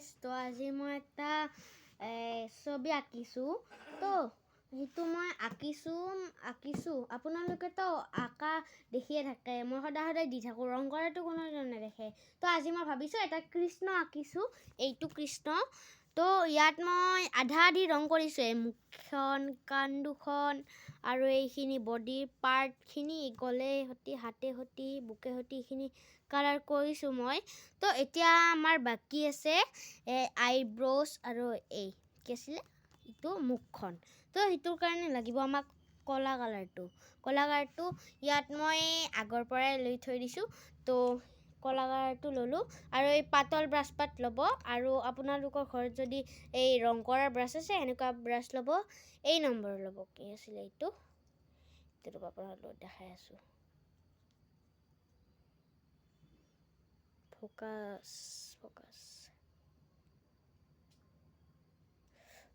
guys তো আজি মই এটা ছবি আঁকিছোঁ তো সেইটো মই আঁকিছোঁ আপোনালোকেতো আঁকা দেখিয়ে থাকে মই সদায় দি থাকোঁ ৰং কৰাটো কোনোজনে নেদেখে তো আজি মই ভাবিছোঁ এটা কৃষ্ণ আঁকিছোঁ এইটো কৃষ্ণ তো ইয়াত মই আধা আধি ৰং কৰিছোঁ মুখখন কাণ দুখন আৰু এইখিনি বডিৰ পাৰ্টখিনি গলে সতি হাতে সতি বুকে সতি এইখিনি কালাৰ কৰিছোঁ মই তো এতিয়া আমাৰ বাকি আছে আইব্ৰ'জ আৰু এই কি আছিলে এইটো মুখখন তো সেইটোৰ কাৰণে লাগিব আমাক কলা কালাৰটো ইয়াত মই আগৰ পৰাই লৈ থৈ দিছোঁ তো কলা কালাৰটো ল'লোঁ আৰু এই পাতল ব্ৰাছ পাত ল'ব আৰু আপোনালোকৰ ঘৰত যদি এই ৰং কৰাৰ ব্ৰাছ আছে এনেকুৱা ব্ৰাছ ল'ব এই নম্বৰ ল'ব কি আছিলে এইটো আপোনালোকক দেখাই আছোঁ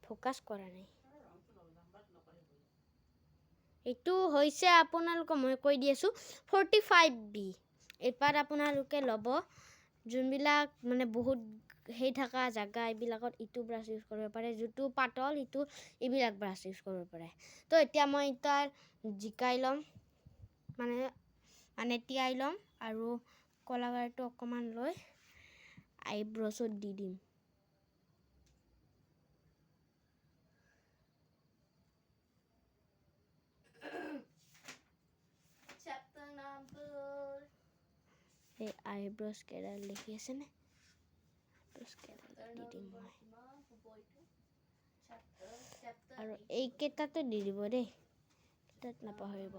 ফোকাস কৰা নাই এইটো হৈছে আপোনালোকক মই কৈ দি আছোঁ 45B এপাত আপোনালোকে ল'ব যোনবিলাক মানে বহুত সেই থকা জাগা এইবিলাকত ইটো ব্ৰাছ ইউজ কৰিব পাৰে যোনটো পাতল ইটো এইবিলাক ব্ৰাছ ইউজ কৰিব পাৰে তো এতিয়া মই তাৰ জিকাই ল'ম মানে তিয়াই ল'ম আৰু কলা কালাৰটো অকণমান লৈ আইব্ৰছত দি দিম এই আইব্ৰছ কেডাল দেখি আছে নে দি দিম মই আৰু এইকেইটাতো দি দিব দেই তাত নাপাহৰিব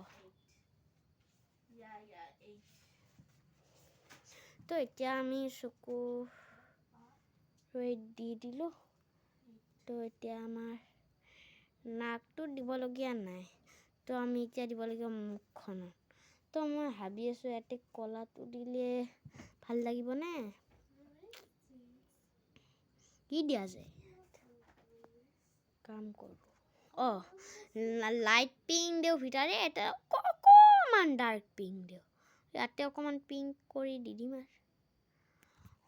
তো এতিয়া আমি চকু দি দিলোঁ তো এতিয়া আমাৰ নাকটো দিবলগীয়া নাই তো আমি এতিয়া দিবলগীয়া মুখখনত তো মই ভাবি আছোঁ ইয়াতে কলাটো দিলে ভাল লাগিবনে কি দিয়া যায় কাম কৰোঁ লাইট পিংক দিওঁ ভিতৰে এটা অকণমান ডাৰ্ক পিংক দিওঁ ইয়াতে অকণমান পিংক কৰি দি দিম আৰু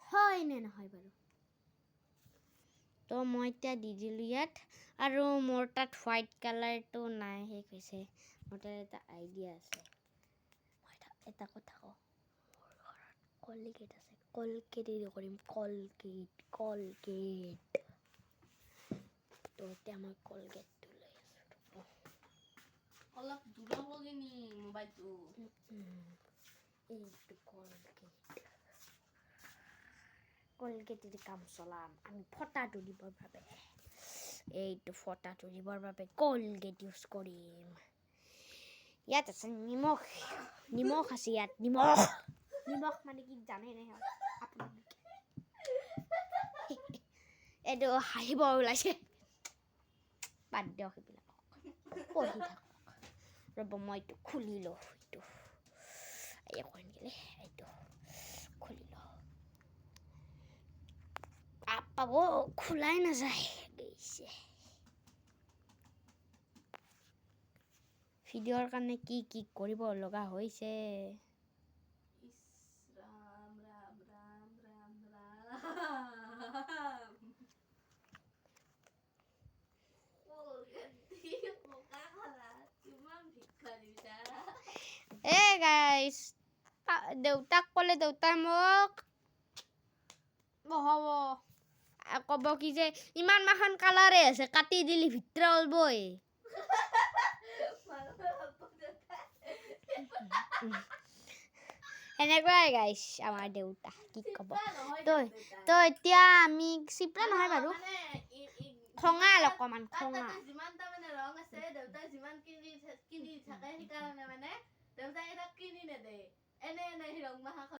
হয় নে নহয় বাৰু তো মই এতিয়া দি দিলোঁ ইয়াত আৰু মোৰ তাত হোৱাইট কালাৰটো নাই শেষ হৈছে মোৰ তাত এটা আইডিয়া আছে মই এটা কথা কওঁ মোৰ ঘৰত কলগেট আছে কলগেটেৰে কৰিম কলগেট তো এতিয়া মই কলগেটটো লৈ আছোঁ অলপ দূৰত লগে নি মোবাইলটো এইটো কলগেটেৰে কাম চলাম আমি ফটাটো দিবৰ বাবে এইটো ফটাটো দিবৰ বাবে কলগেট ইউজ কৰিম ইয়াত আছে নিমখ আছে ইয়াত নিমখ মানে কি জানে নে আপোনালোকে এইটো হাঁহিব ওলাইছে বাদ দিয়ক সেইবিলাকক পঢ়ি থাকক ৰ'ব মই এইটো খুলি লওঁ এইটো খুলি লওঁ পাব খোলাই নাযায় গৈছে ভিডিঅ'ৰ কাৰণে কি কৰিব লগা হৈছে গাইজ দেউতাক ক'লে দেউতাই মোক নহ'ব ক'ব কি যে ইমান মাখন কালাৰে আছে কাটি দিলি ভিতৰে ওলবই এনেকুৱাই গাইজ আমাৰ দেউতা কি ক'ব তো এতিয়া আমি চিপৰা নহয় বাৰু খঙাল অকণমান যিমান তাৰমানে ৰং আছে দেউতাই যিমান কিনি থাকে সেইকাৰণে মানে দেউতাই এটা কিনি নেদে এনে ৰং মাখা